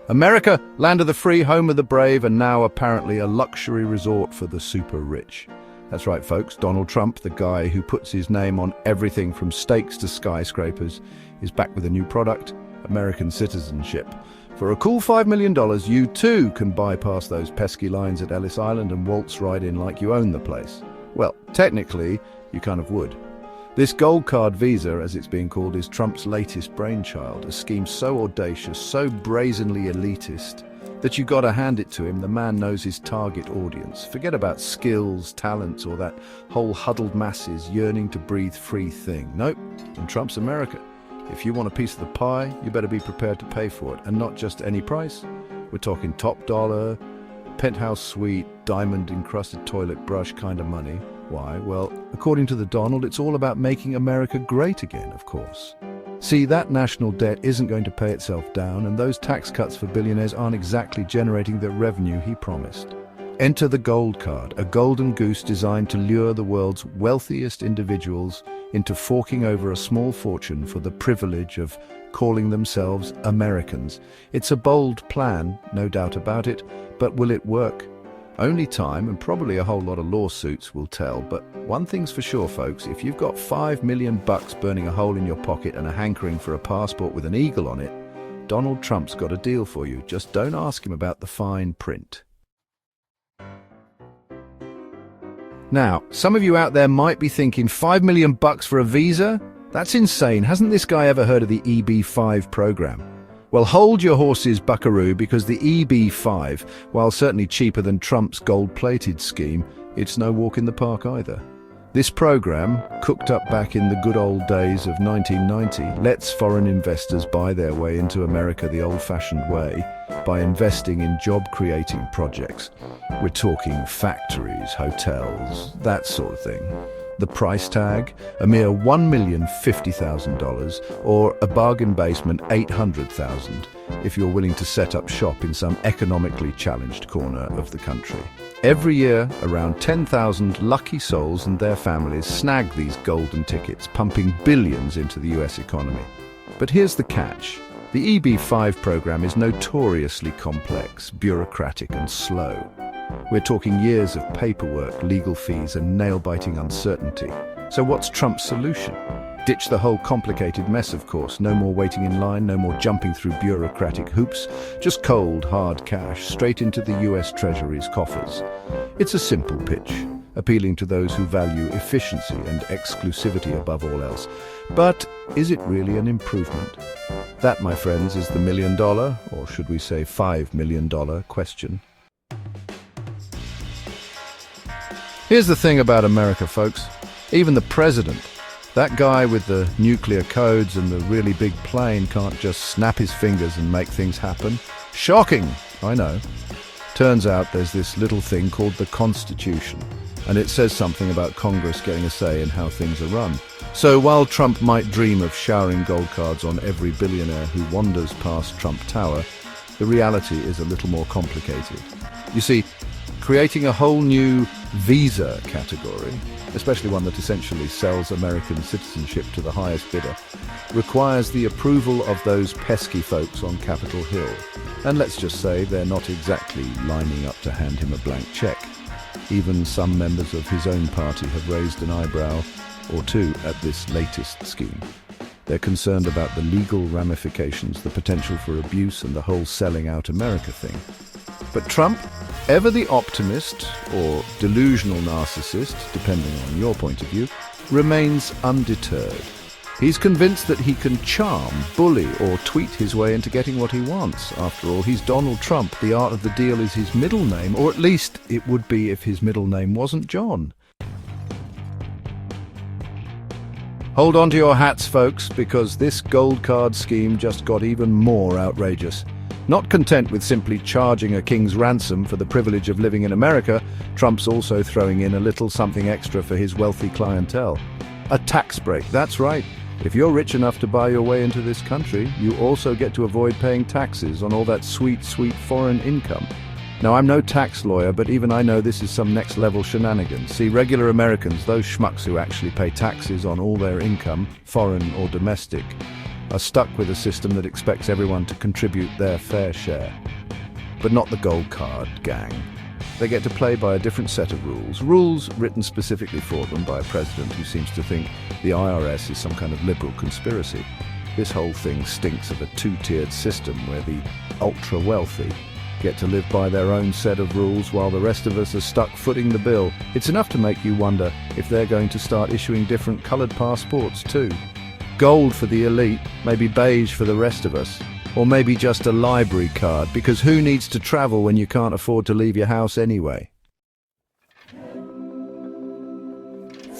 America, land of the free, home of the brave, and now apparently a luxury resort for the super rich. That's right, folks. Donald Trump, the guy who puts his name on everything from steaks to skyscrapers, is back with a new product, American citizenship. For a cool $5 million, you too can bypass those pesky lines at Ellis Island and waltz right in like you own the place. Well, technically, you kind of would. This gold card visa, as it's being called, is Trump's latest brainchild, a scheme so audacious, so brazenly elitist, that you gotta hand it to him, the man knows his target audience. Forget about skills, talents, or that whole huddled masses yearning to breathe free thing. Nope, in Trump's America. If you want a piece of the pie, you better be prepared to pay for it, and not just any price. We're talking top dollar, penthouse suite, diamond-encrusted toilet brush kind of money. Why? Well, according to the Donald, it's all about making America great again, of course. See, that national debt isn't going to pay itself down, and those tax cuts for billionaires aren't exactly generating the revenue he promised. Enter the gold card, a golden goose designed to lure the world's wealthiest individuals into forking over a small fortune for the privilege of calling themselves Americans. It's a bold plan, no doubt about it, but will it work? Only time, and probably a whole lot of lawsuits, will tell. But one thing's for sure, folks, if you've got $5 million burning a hole in your pocket and a hankering for a passport with an eagle on it, Donald Trump's got a deal for you. Just don't ask him about the fine print. Now, some of you out there might be thinking, $5 million for a visa? That's insane. Hasn't this guy ever heard of the EB-5 program? Well, hold your horses, buckaroo, because the EB-5, while certainly cheaper than Trump's gold-plated scheme, it's no walk in the park either. This program, cooked up back in the good old days of 1990, lets foreign investors buy their way into America the old-fashioned way by investing in job-creating projects. We're talking factories, hotels, that sort of thing. The price tag, a mere $1,050,000, or a bargain basement $800,000 if you're willing to set up shop in some economically challenged corner of the country. Every year, around 10,000 lucky souls and their families snag these golden tickets, pumping billions into the US economy. But here's the catch. The EB-5 program is notoriously complex, bureaucratic and slow. We're talking years of paperwork, legal fees, and nail-biting uncertainty. So what's Trump's solution? Ditch the whole complicated mess, of course. No more waiting in line, no more jumping through bureaucratic hoops. Just cold, hard cash, straight into the US Treasury's coffers. It's a simple pitch, appealing to those who value efficiency and exclusivity above all else. But is it really an improvement? That, my friends, is the million-dollar, or should we say $5 million question. Here's the thing about America, folks. Even the president, that guy with the nuclear codes and the really big plane, can't just snap his fingers and make things happen. Shocking, I know. Turns out there's this little thing called the Constitution, and it says something about Congress getting a say in how things are run. So while Trump might dream of showering gold cards on every billionaire who wanders past Trump Tower, the reality is a little more complicated. You see, creating a whole new visa category, especially one that essentially sells American citizenship to the highest bidder, requires the approval of those pesky folks on Capitol Hill. And let's just say they're not exactly lining up to hand him a blank check. Even some members of his own party have raised an eyebrow or two at this latest scheme. They're concerned about the legal ramifications, the potential for abuse, and the whole selling out America thing. But Trump, ever the optimist or delusional narcissist, depending on your point of view, remains undeterred. He's convinced that he can charm, bully, or tweet his way into getting what he wants. After all, he's Donald Trump. The art of the deal is his middle name, or at least it would be if his middle name wasn't John. Hold on to your hats, folks, because this gold card scheme just got even more outrageous. Not content with simply charging a king's ransom for the privilege of living in America, Trump's also throwing in a little something extra for his wealthy clientele. A tax break, that's right. If you're rich enough to buy your way into this country, you also get to avoid paying taxes on all that sweet, sweet foreign income. Now, I'm no tax lawyer, but even I know this is some next-level shenanigans. See, regular Americans, those schmucks who actually pay taxes on all their income, foreign or domestic, are stuck with a system that expects everyone to contribute their fair share. But not the gold card gang. They get to play by a different set of rules, rules written specifically for them by a president who seems to think the IRS is some kind of liberal conspiracy. This whole thing stinks of a two-tiered system where the ultra-wealthy get to live by their own set of rules while the rest of us are stuck footing the bill. It's enough to make you wonder if they're going to start issuing different coloured passports too. Gold for the elite, maybe beige for the rest of us. Or maybe just a library card, because who needs to travel when you can't afford to leave your house anyway?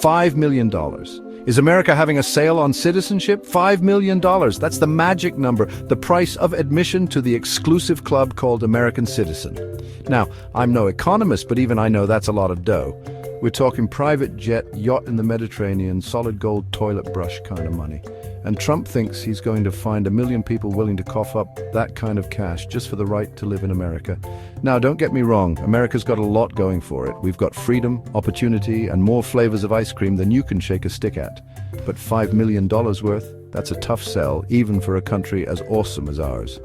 $5 million. Is America having a sale on citizenship? $5 million. That's the magic number, the price of admission to the exclusive club called American Citizen. Now, I'm no economist, but even I know that's a lot of dough. We're talking private jet, yacht in the Mediterranean, solid gold toilet brush kind of money. And Trump thinks he's going to find 1 million people willing to cough up that kind of cash just for the right to live in America. Now, don't get me wrong, America's got a lot going for it. We've got freedom, opportunity, and more flavors of ice cream than you can shake a stick at. But $5 million worth, that's a tough sell, even for a country as awesome as ours.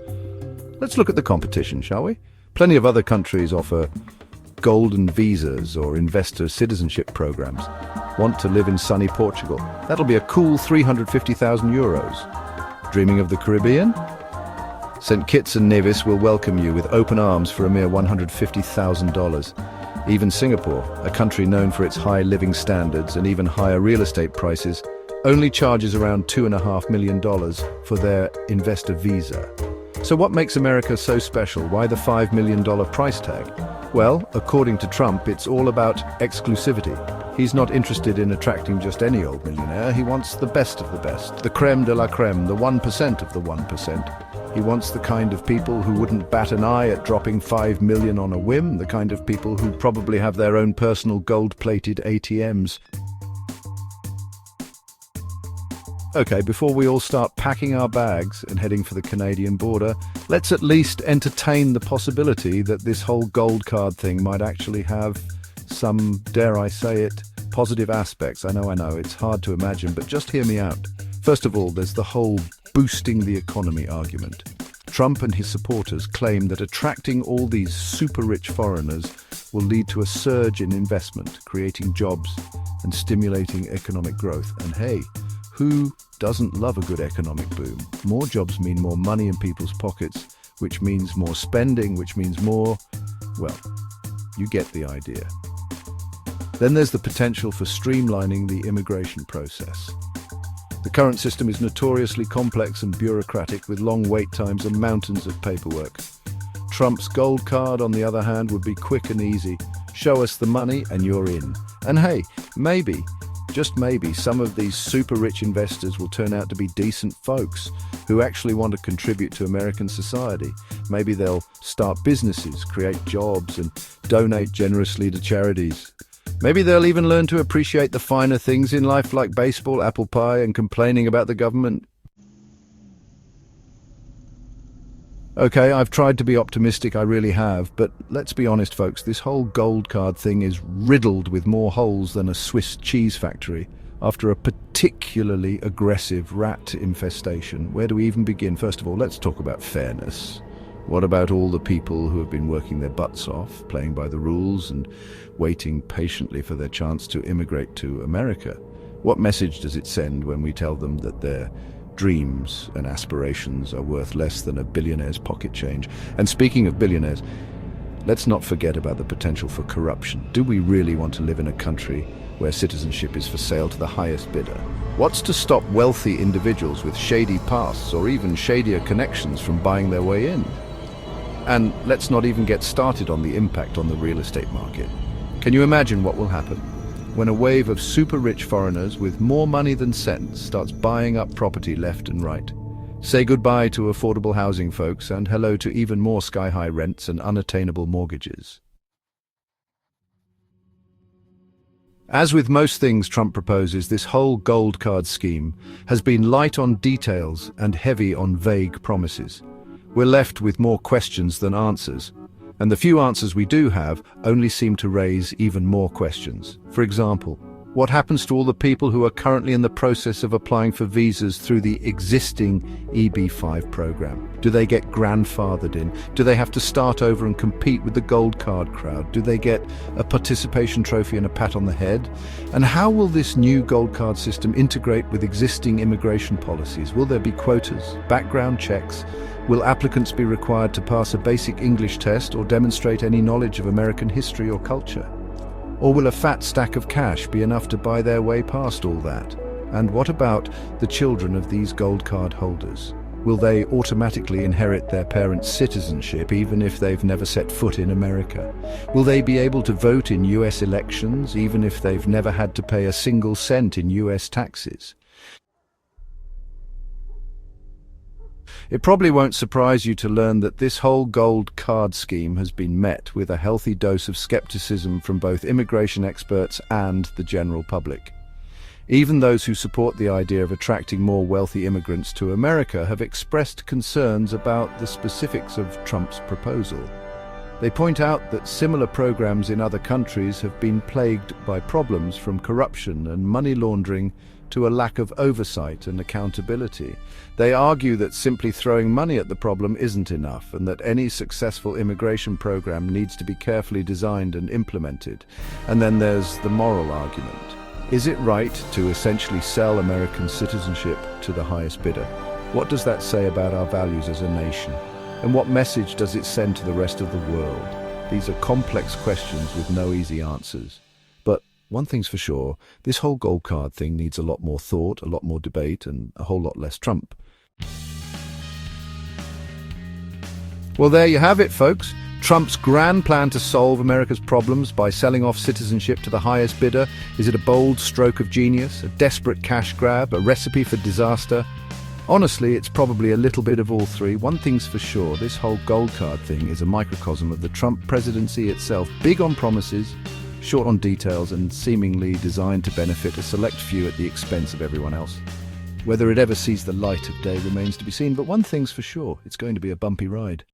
Let's look at the competition, shall we? Plenty of other countries offer golden visas or investor citizenship programs. Want to live in sunny Portugal? That'll be a cool 350,000 euros. Dreaming of the Caribbean? St. Kitts and Nevis will welcome you with open arms for a mere $150,000. Even Singapore, a country known for its high living standards and even higher real estate prices, only charges around $2.5 million for their investor visa. So what makes America so special? Why the $5 million price tag? Well, according to Trump, it's all about exclusivity. He's not interested in attracting just any old millionaire. He wants the best of the best, the creme de la creme, the 1% of the 1%. He wants the kind of people who wouldn't bat an eye at dropping $5 million on a whim, the kind of people who probably have their own personal gold-plated ATMs. Okay, before we all start packing our bags and heading for the Canadian border, let's at least entertain the possibility that this whole gold card thing might actually have some, dare I say it, positive aspects. I know, it's hard to imagine, but just hear me out. First of all, there's the whole boosting the economy argument. Trump and his supporters claim that attracting all these super-rich foreigners will lead to a surge in investment, creating jobs and stimulating economic growth. And hey, who doesn't love a good economic boom? More jobs mean more money in people's pockets, which means more spending, which means more, well, you get the idea. Then there's the potential for streamlining the immigration process. The current system is notoriously complex and bureaucratic, with long wait times and mountains of paperwork. Trump's gold card, on the other hand, would be quick and easy. Show us the money and you're in. And hey, maybe, just maybe, some of these super-rich investors will turn out to be decent folks who actually want to contribute to American society. Maybe they'll start businesses, create jobs, and donate generously to charities. Maybe they'll even learn to appreciate the finer things in life like baseball, apple pie, and complaining about the government. Okay, I've tried to be optimistic, I really have, but let's be honest, folks, this whole gold card thing is riddled with more holes than a Swiss cheese factory. After a particularly aggressive rat infestation, where do we even begin? First of all, let's talk about fairness. What about all the people who have been working their butts off, playing by the rules and waiting patiently for their chance to immigrate to America? What message does it send when we tell them that their dreams and aspirations are worth less than a billionaire's pocket change? And speaking of billionaires, let's not forget about the potential for corruption. Do we really want to live in a country where citizenship is for sale to the highest bidder? What's to stop wealthy individuals with shady pasts or even shadier connections from buying their way in? And let's not even get started on the impact on the real estate market. Can you imagine what will happen when a wave of super-rich foreigners with more money than sense starts buying up property left and right? Say goodbye to affordable housing, folks, and hello to even more sky-high rents and unattainable mortgages. As with most things Trump proposes, this whole gold card scheme has been light on details and heavy on vague promises. We're left with more questions than answers, and the few answers we do have only seem to raise even more questions. For example, What happens to all the people who are currently in the process of applying for visas through the existing EB-5 program? Do they get grandfathered in? Do they have to start over and compete with the gold card crowd? Do they get a participation trophy and a pat on the head? And how will this new gold card system integrate with existing immigration policies? Will there be quotas, background checks? Will applicants be required to pass a basic English test or demonstrate any knowledge of American history or culture? Or will a fat stack of cash be enough to buy their way past all that? And what about the children of these gold card holders? Will they automatically inherit their parents' citizenship even if they've never set foot in America? Will they be able to vote in US elections even if they've never had to pay a single cent in US taxes? It probably won't surprise you to learn that this whole gold card scheme has been met with a healthy dose of skepticism from both immigration experts and the general public. Even those who support the idea of attracting more wealthy immigrants to America have expressed concerns about the specifics of Trump's proposal. They point out that similar programs in other countries have been plagued by problems from corruption and money laundering to a lack of oversight and accountability. They argue that simply throwing money at the problem isn't enough, and that any successful immigration program needs to be carefully designed and implemented. And then there's the moral argument. Is it right to essentially sell American citizenship to the highest bidder? What does that say about our values as a nation? And what message does it send to the rest of the world? These are complex questions with no easy answers. But one thing's for sure, this whole gold card thing needs a lot more thought, a lot more debate, and a whole lot less Trump. Well, there you have it, folks. Trump's grand plan to solve America's problems by selling off citizenship to the highest bidder. Is it a bold stroke of genius, a desperate cash grab, a recipe for disaster? Honestly, it's probably a little bit of all three. One thing's for sure, this whole gold card thing is a microcosm of the Trump presidency itself, big on promises, short on details, and seemingly designed to benefit a select few at the expense of everyone else. Whether it ever sees the light of day remains to be seen, but one thing's for sure, it's going to be a bumpy ride.